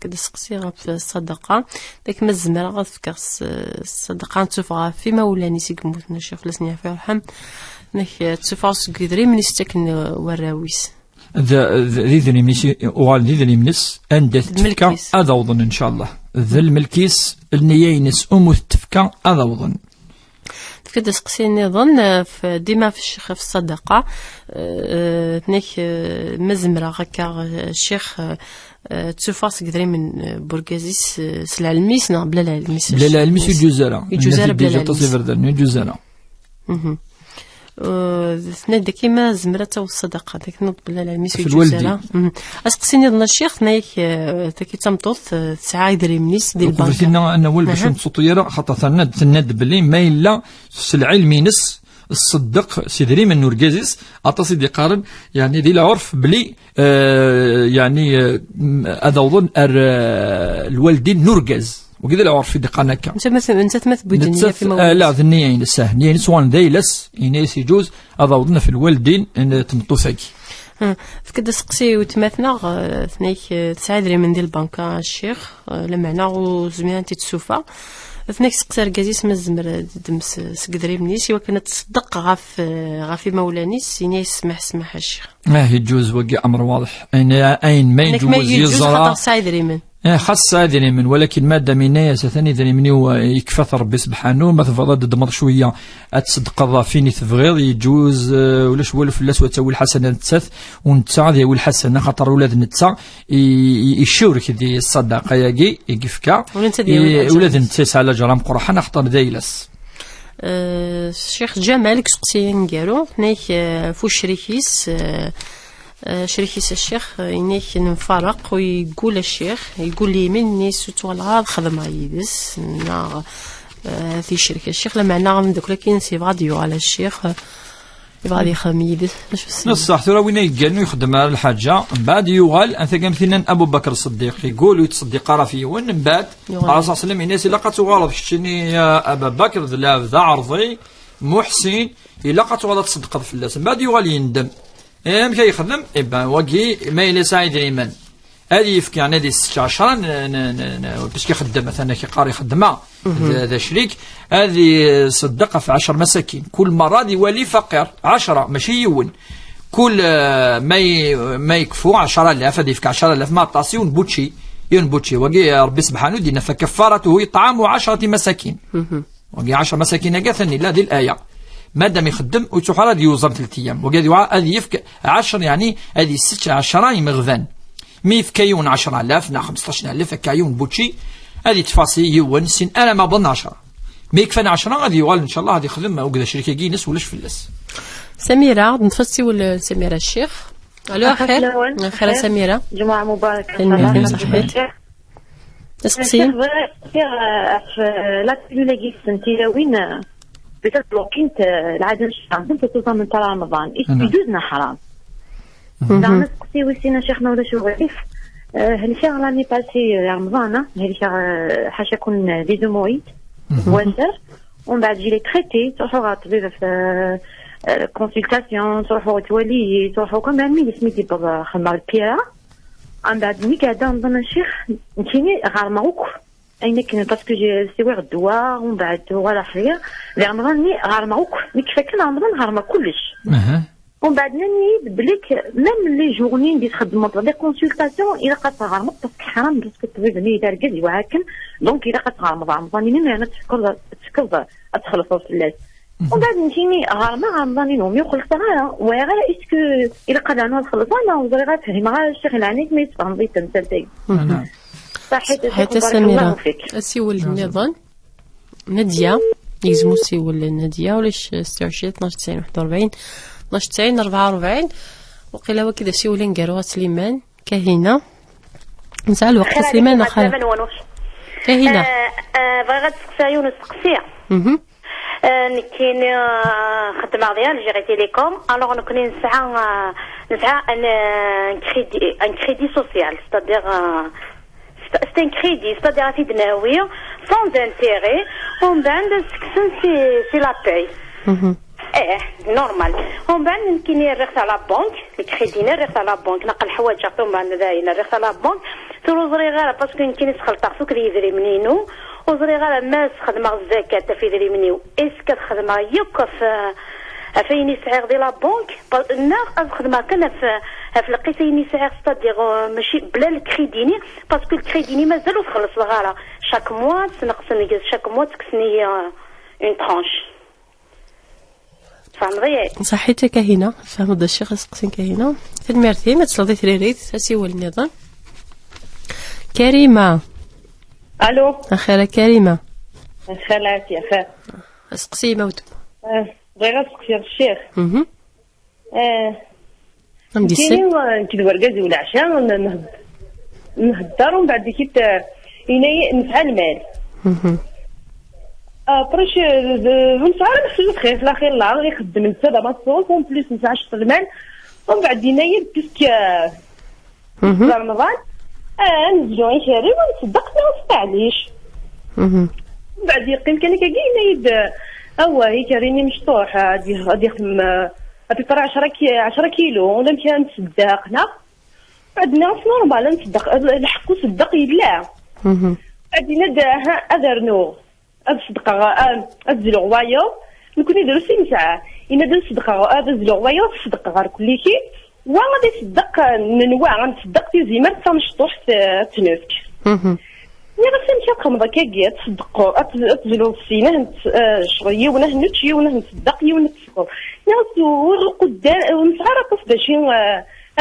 كده سقسي في الصدقه داك ما الزمره غتفكر الصدقه تشوفها في مولاني سيكموتنا الشيخ لسني في الرحم نك تشوفها سكيدري من يستكن وراويس ذي منيس وغالدي منيس عند تفكا هذا وظن ان شاء الله ذا الملكيس النيينس تفكا هذا وظن كده سقسيني ظن ديما في الشيخ في الصدقه تنك مزمره هكا الشيخ تشوفها سكدري من بورغازيس سلع الميس بلا الميس بلا الميس يجوزرا بلا يجوزرا ثنا كيما زمرة والصدقة داك نوض بلا الميس يجوزرا اسقسيني ظن الشيخ نايك تاكي تمطوط تسعة يدري منيس ديال البنك قلتلنا انا اول باش نصوتيرا خاطر تند بلي ما الا السلع المينس الصدق سيدري من نورغازيس عطاسي دي قارن يعني دي العرف بلي يعني هذا وظن الوالدين نورغاز وكذا العرف في دقه هكا انت تمثل الدنيا في موضوع لا النيه يعني سهل يعني سوان دايلس يعني يجوز هذا وظن في الوالدين ان تمطوفاكي فكده سقسي وتماثنا ثنيك تسعدري من ديال البنكه الشيخ لمعنا وزميان تتسوفا ثنيك سقسي ركازيس مزمر دمس سكدري منيس وكانت تصدق غافي مولانيس يعني يسمح الشيخ ما يجوز وقي امر واضح اين ما يجوز يزرع خاطر سعيدري من خاص هذه من ولكن ماده منايا ثاني ذني مني ويكفى ربي سبحانه ما تفضل تدمر شويه تصدق الضافين تبغيض يجوز ولا شوال فلاس وتسوي الحسنه تسث ونتا ديال الحسنه خاطر ولاد نتا يشورك دي الصدقه ياكي يكفكا ولاد نتا على جرام قرحه خاطر دايلس الشيخ جمال كسقسي نقالو هناك فو شريكيس شريكيس الشيخ إنك نفرق ويقول الشيخ يقول لي مني سوتوالغا الخدمة يدس في شركة الشيخ لما نعم دوك لكن سي فاديو على الشيخ يبغى يخدم يدس نصح ترى وين يقال يخدم على الحاجة من بعد يوغال أنت مثلا أبو بكر الصديق يقول ويتصدق رافي وين من بعد عليه الصلاة والسلام الناس إلا قد تغالط شتني يا أبا بكر ذا عرضي محسن إلا قد تغالط تصدق في الله من بعد يوغال يندم مشى يخدم إبا وقي ما إلى سعيد الإيمان هذه يفكي عن هذه 16 باش كيخدم مثلا كيقاري خدمة هذا شريك هذه صدقة في 10 مساكين كل مرة يولي فقير 10 ماشي يون كل ما يكفو 10,000 هذه فيك 10,000 ما طاسي ونبوتشي ينبوتشي وقي ربي سبحانه دينا فكفارته إطعام 10 مساكين وقي 10 مساكين قاثني لا دي الآية مادام يخدم وتروح هذه يوزر 3 أيام وقال هذه يفك 10 يعني هذه 10 يمغذان مي فكايون 10,000 نا 15,000 كايون بوتشي هذه تفاصيل يون سن انا ما ظن 10 مي يكفانا 10 غادي يوال ان شاء الله غادي يخدم وكذا شركه كينس ولاش فلس. سميره نتفسي ولا سميره الشيخ الو خير خير سميره جمعه مباركه الله صحيح تسقسي لا تلاقي سنتي وين بتاع كنت العاده عندنا في من طلع رمضان يدوزنا حرام لا نسقسي وسينا شيخنا ولا شو غيف هل شهر راني باسي رمضان هل شهر حاشا كون دي دو مويد وانتر ومن بعد جي لي تريتي تروحوا طبيب في كونسلطاسيون تروحوا تولي تروحوا كمان مين سميتي بابا خمار البيرا من بعد ملي قاعده نظن الشيخ نتيني غير ماروك اين كان باسكو جي سيوير الدواء ومن بعد ولا حاجه رمضان ني غير ماروك ملي كيفاش كان رمضان غير ما كلش ومن بعد نني بليك ميم لي جورني اللي تخدموا لي كونسلطاسيون الى قد غرمت باسكو حرام باسكو الطبيب اللي يدركز يوعاكن دونك الى قد غرمت رمضان انا تفكر ادخل في الفلاس ومن بعد نجيني غرمه رمضان نومي وخلصت غير وغير اسكو الى قد انا نخلص انا وزري غير فهم غير الشيخ العنيك ما يتفهم بي تمثلتي صحيت سميره سيول النظام ناديه يلزمو سيول ناديه ولاش 26 12 90 41 12 90 44 وقيلا وكذا سيولي نقروها سليمان كاهنه نسال الوقت سليمان اخر كاهنه بغات تسقسي يونس تسقسي كاين خدمه ديال جيري تيليكوم الوغ نكوني نسعى ان كريدي سوسيال ستادير c'est un crédit, c'est-à-dire à Fidnaouia, sans intérêt, on bande c'est la paye. نورمال ومن بعد يمكن يريخ على بنك الكريدي نريخ على بنك نقل حوايج عطيهم بعد ذاين نريخ على بنك تروزري غير باسكو يمكن يسخلط سوك اللي يدري منينو وزري غير ما خدم الزكاه في يدري منيو اسكو خدمه يوك فين يسعر ديال لا بنك نا خدمه كان في القيسين يسعر ستادير ماشي بلا الكريديني باسكو الكريديني مازالو تخلص الغاله شاك موا تنقصني شاك موا تكسني اون ترانش صحيت كاهنه فهم هذا الشيخ سقسين كاهنه تلمرتي ما تصلي تريريت ساسي هو النظام كريمه الو اخيرا كريمه خالاتي خير سقسي موت بغيت نسقسي الشيخ عندي كي ورقازي ولا عشاء نهضر ومن بعد كيت يناي نفعل المال بريش نسعى نحسب خير في الاخير الله غير يخدم نتا دابا الصوت اون بليس نسعى نشتغل المال ومن بعد يناير بيسك رمضان نزلو عشاري ونصدق ما نستعليش من بعد يقيم كان كاكي ينايد هي كريني مشطوح غادي يخدم ابيطرا 10 كيلو ولا مشى نتصدق هنا بعد الناس نورمال نصدق الحق صدق يبلع بعد ند ادرنو الصدقه ازلو غوايو نكون يديرو سي ساعه الا دار الصدقه ازلو غوايو الصدقه غير كلشي وغادي يصدق ننوع غنصدق في زيمر تنشطوح تنفك يا غير نمشي نخمض كاكيا تصدقوا اتزلو السينه شويه ولا نتشي ولا نصدق ونتصدقوا يا قدام ونسعر تصدشي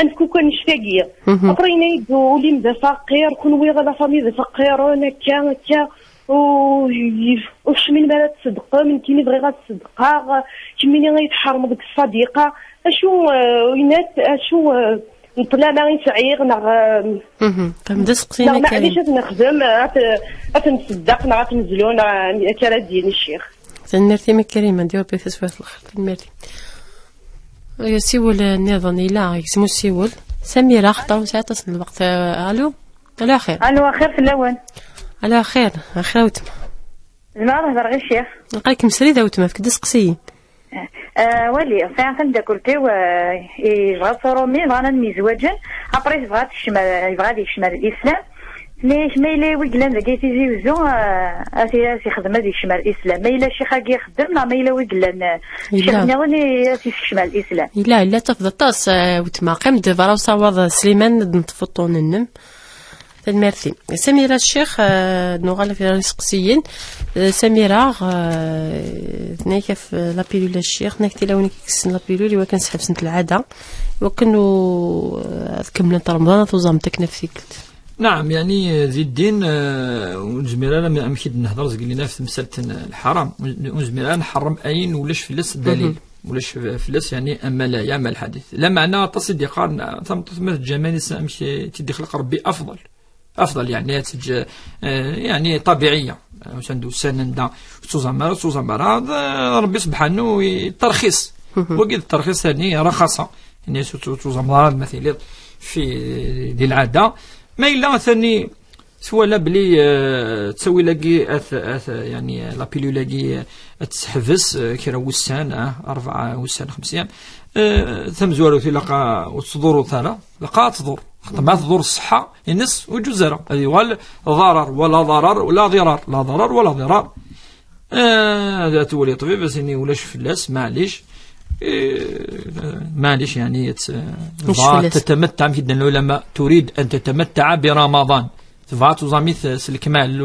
انكو كان شفاقيه اخرين يدو لي مدا فقير كون وي غدا فامي فقير وانا كا وش من مالات تصدق من كيني بغي غتصدقها كميني غيتحرم ديك الصديقه اشو وينات اشو نطلع ما غيسعير فهمت سقسينا كريم معليش نخدم نتصدق غتنزلو كرا ديالي الشيخ تنمرتي ما كريمه نديرو بيت سوات الاخر تنمرتي سيول النظام لا يسمو سيول سميره خطر ساعه تصل الوقت الو على خير الو خير في الاول على خير اخوتم ما نهضر غير الشيخ نلقاك مسري ذاوتما فيك دسقسي ولي فعلا داكولتي يبغى صرومي بغانا نمزوجن ابري بغات الشمال يبغى يشمل الاسلام ليش ما إلا ويقلان ذاك تيزي وزو أسي خدمة ديك شمال الإسلام ما إلا شي حاجة يخدم لا ما إلا ويقلان شي خدمة أسي شمال الإسلام لا تفضل طاس وتماقم دفرا وصاوض سليمان نتفطون النم الميرثي سميرة الشيخ نوغال في رزقسيين سميرة نايكا في لابيلول الشيخ ناكتي لوني كيكسن لابيلول وكان سحب سنة العادة وكانوا كملن رمضان توزامتك نفسي قلت. نعم يعني ذي الدين ونجميرا لما أمكيد نهضر زي لنا في مسألة الحرام ونجميرا نحرم أين ولاش فلس الدليل ولاش فلس يعني أما لا يعمل الحديث لا معنى تصدي قارن ثم تثمت الجمال أمشي تدخل ربي أفضل يعني يعني طبيعية واش عنده سنة توزمر ربي سبحانه الترخيص وقيد الترخيص ثاني رخصة يعني توزمر مثلا في دي العادة ما إلا ثاني سواء لا بلي تسوي لاقي يعني لابيلو لاقي تحبس كرا وسان 4 وسان 5 أيام ثم زوارو تلقى وتصدروا ثلا لقى تضر ما تضر الصحة النس والجزرة هذه ولا ضرر ولا ضرر ولا ضرار لا ضرر ولا ضرار هذا تولي طبيب بس إني ولاش فلاس معليش يعني تتمتع جدا العلماء تريد أن تتمتع برمضان تفعتوا زميث الكمال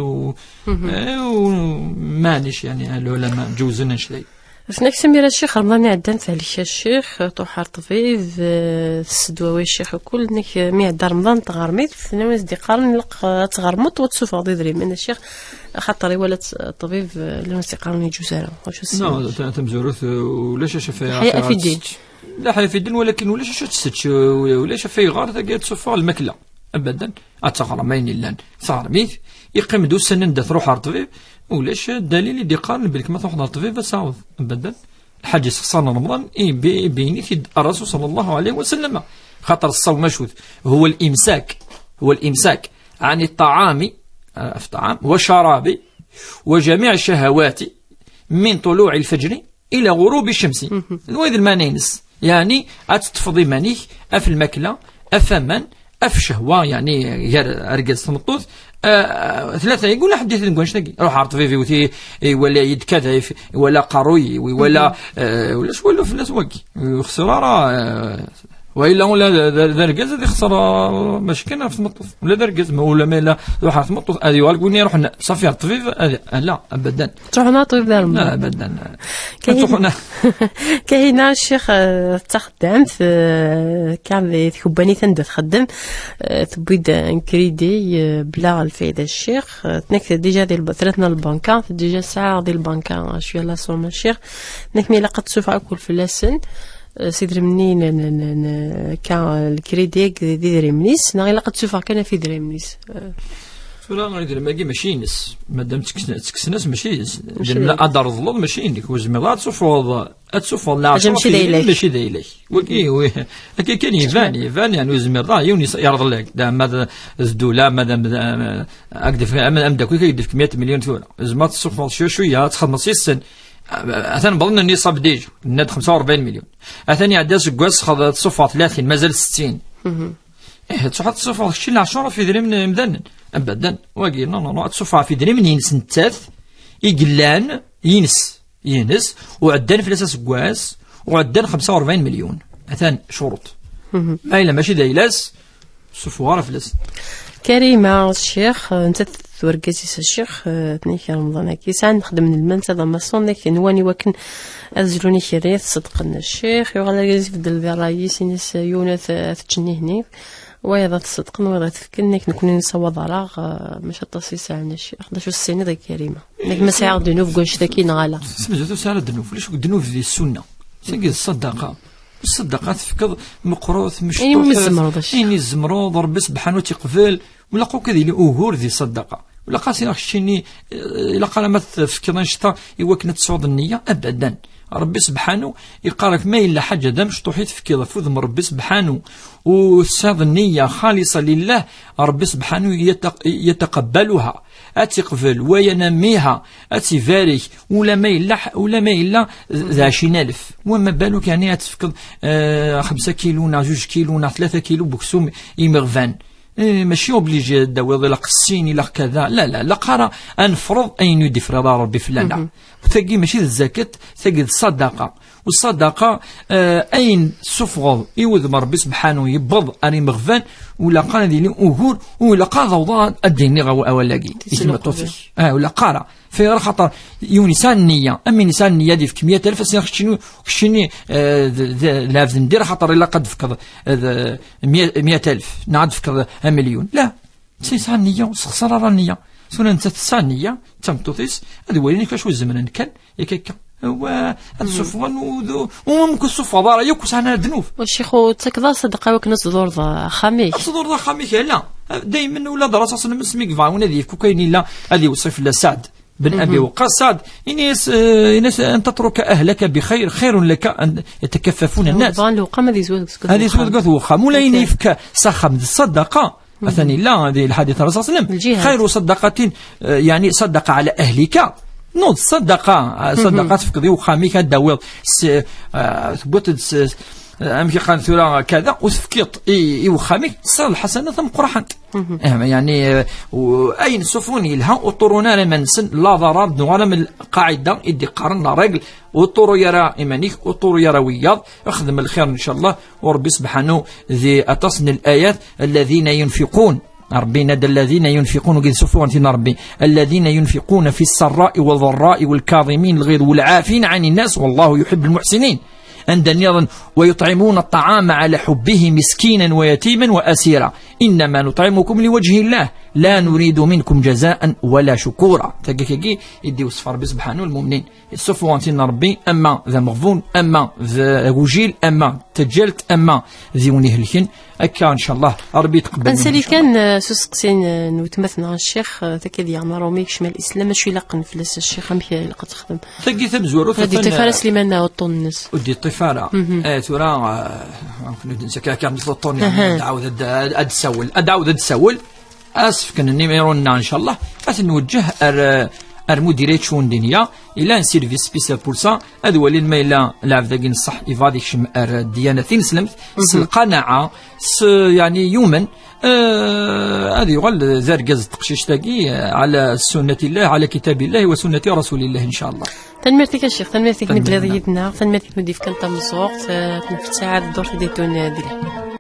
ومعليش يعني العلماء جوزنا شلي فناك سميرة الشيخ رمضان عدان ثالث الشيخ طوحار طفيف السدواوي الشيخ وكل نك ميعد رمضان تغرميت ناس دي قارن لق تغرمط وتسوف غادي دري من الشيخ خاطري ولا طبيب لناس يقارن يجوزارا واش نو تمزورث ولا شفاي حياة في الدين لا حياة في الدين ولكن ولا تستش ولا شفاي غار تلقى تسوف المكله ابدا اتغرمين لان صارميت يقيم دو سنن دث روح طبيب ولاش الدليل اللي قارن بالك ما تروح للطبيب تصاوض ابدا الحاج صار رمضان بيني في الرسول صلى الله عليه وسلم خاطر الصوم مشوذ هو الامساك عن الطعام والشراب وجميع الشهوات من طلوع الفجر الى غروب الشمس وهذا المانينس يعني اتتفضي مانيك اف الماكله افمن اف شهوه يعني غير ارجز تمطوط ثلاثة يقول حديث نقول شنو روح عرض في وثي ولا يد كذا ولا قروي ولا ولا شو ولا فلاس وقي خسرارة وإلا درجز اللي خسر ماشي كنا في المطوف ولا درجز ولا ما لا روح في المطوف هذه والقوني روح صافي الطفيف لا أبدا تروحنا طيب دار لا أبدا كاينة الشيخ تخدم كان ثكباني تندث خدم تبيد كريدي بلا الفايدة الشيخ تنك ديجا ديال ثلاثنا البنكة ديجا ساعة ديال البنكة شوية لا صوم الشيخ نك مي لقد تسوفع كل فلاسن سيدري منين كان الكريدي ديري منيس نغي لقد تشوفها كان في دري منيس فلا غادي ماكي ماشي نس مادام تكسناس ماشي لا ادار الظلم ماشي عندك وزميضات تسوفوا لا ماشي دايلك وكي كان يفان يعني وزميضا يونس يرض لك ماذا الدوله مادام اكدف امدك كيدفك 100 مليون فورا زعما تصوفوا شويه تخدم 6 سن أثناء بظن أني صاب ديج ناد 45 مليون أثناء عداس قواس خذ تصفى 30 مازال 60 تحط تصفى الشيء اللي 10 في درهم مدنن أبدا واقي نو تصفى في درهم ينس نتاث يقلان ينس وعدان في الأساس قواس وعدان 45 مليون أثناء شروط ما إلا ماشي دايلاس صفوار فلس كريمة الشيخ انت ورقتي الشيخ تنيك رمضان كيسان نخدم من المنسى ضم الصندوق نواني وكن ازلوني شريط صدقنا الشيخ يغلا جالس في دل الرئيس ناس يونس تجني هني ويضا تصدقنا ويضا تفكنك نكون نصوض راغ مش التصيص عن الشيخ 11 سنه ذا كريمه نك مساعة دنوف قولش ذاكي نغالا سمجتو ساعه دنوف ليش دنوف ديال السنه سيقي الصدقه تفكر مقروث مش يعني الزمرود ربي سبحانه تقبل ولا قو كذا لي اوهور ذي صدقه ولا قاسي خشيني الا قال ما تفكر نشطه يوكن تصعد النيه ابدا ربي سبحانه يقالك ما الا حاجه دمش طوحيت في كذا فوذ من ربي سبحانه وصاد النيه خالصه لله ربي سبحانه يتقبلها اتقبل وينميها اتفارك ولا ما الا ذا 20000 وما بالك يعني تفكر 5 كيلو 2 كيلو 3 كيلو بكسوم يمغفان ماشي اوبليجي داوي لا قسيني لا كذا، لا لا قرا نفرض اين يدفر ربي فلان وثقي ماشي الزكاه ثقي الصدقه، والصدقه اين سفغض يوذ ربي سبحانه يبض اني مغفان ولا قال ديني اوغور ولا قاضوا الديني غو اولاكي يسمى توفي ولا قرا في خاطر يونسان النية، أما نسان النية دي في 100,000 سنة خشيني لافز ندير خاطر إلا قد فكر 100,000 نعد فكر مليون، لا سيسان النية وسخسر راه النية سونا نتا تسان النية تمتوثيس هذا وليني كاش الزمن كان يكاكا هو الصفوان وممكن الصفوان راه يكوس عنا الذنوب. والشيخ تكذا صدقة وكنا صدور ذا خاميك صدور ذا خاميك لا دائما ولا دراسة أصلا مسميك فاون هذه كوكاين لا هذه وصف لا سعد بن أبي وقاص سعد إنس أن تترك أهلك بخير خير لك أن يتكففون الناس. هذه سواد قث وخام ولا ينفك سخم الصدقة مثلا لا هذه الحديث الرسول صلى الله عليه وسلم خير صدقة يعني صدقة على أهلك نوض صدقة تفكذي وخاميك الدويض ثبوت أمشي قان ثورة كذا وثفكيط وخاميك صار الحسنة ثم قرحان يعني أين سفوني لها وطرونا لمن سن لا ضرر دوغانا من القاعدة إدي قارنا رجل وطرو يرى إيمانيك وطرو يرى وياض أخدم الخير إن شاء الله وربي سبحانه ذي أتصن الآيات الذين ينفقون ربنا الذين ينفقون قد سفوا أنتنا ربي الذين ينفقون في السراء والضراء والكاظمين الغيظ والعافين عن الناس والله يحب المحسنين عند ويطعمون الطعام على حبه مسكينا ويتيما وأسيرا إنما نطعمكم لوجه الله لا نريد منكم جزاء ولا شكورا تاكي يدي وصف ربي سبحانه المؤمنين الصفوة أنتنا ربي أما ذا مغفون أما ذا وجيل أما تجلت أما ذي ونهلكين أكا إن شاء الله ربي يتقبل. أنسالي كان سوسقسين نتمثل الشيخ تكدي عمر وميك شمال الإسلام ماشي لاقن فلس الشيخ مشي لقد تخدم تقي تبزورو هذه طفارة سليمان وطنس ودي الطفارة ترى كان الطن يعني أدعوذ أدسول أسف كان نيميرونا إن شاء الله أتنوجه المديرية شون دنيا إلى أن سيرفيس سبيسيال بولسا أدوالي الميلا العبد الصح إفادي شم الديانة سلمت القناعة يعني يوما هذه يقول زرقز تقشيش تاقي على سنة الله على كتاب الله وسنة رسول الله إن شاء الله. تنمرتك الشيخ تنمرتك مدلريتنا تنمرتك مديف كنت مصوغ كنت في ساعة الدور في ديتون ديالي